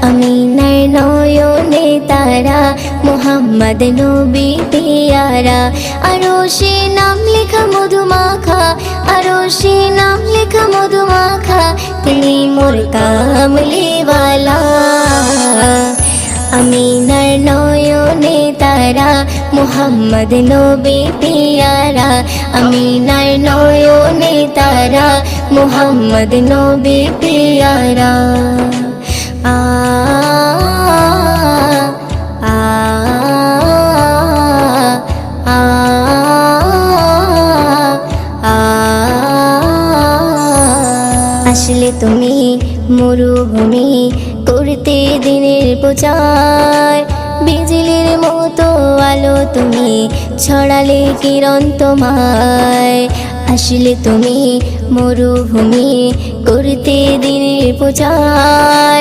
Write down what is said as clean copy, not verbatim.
আমিনার নয়নে তারা, মুহাম্মদ নবী পিয়ারা। আরশে নাম লেখা মধুমাখা, আরশে নাম লেখা মধুমাখা, তিনি মোর কামলিওয়ালা। আমিনার নয়নে তারা, মুহাম্মদ নবী পিয়ারা। আমিনার নয়নে তারা, মুহাম্মদ নবী পিয়ারা। আ আ আ আ আসলে তুমি মরুভূমি করতে দিনের প্রচার, বিজলির মতো আলো তুমি ছড়ালে কিরণ তোমায়। আসলে তুমি মরুভূমি করতে দিনের প্রচার,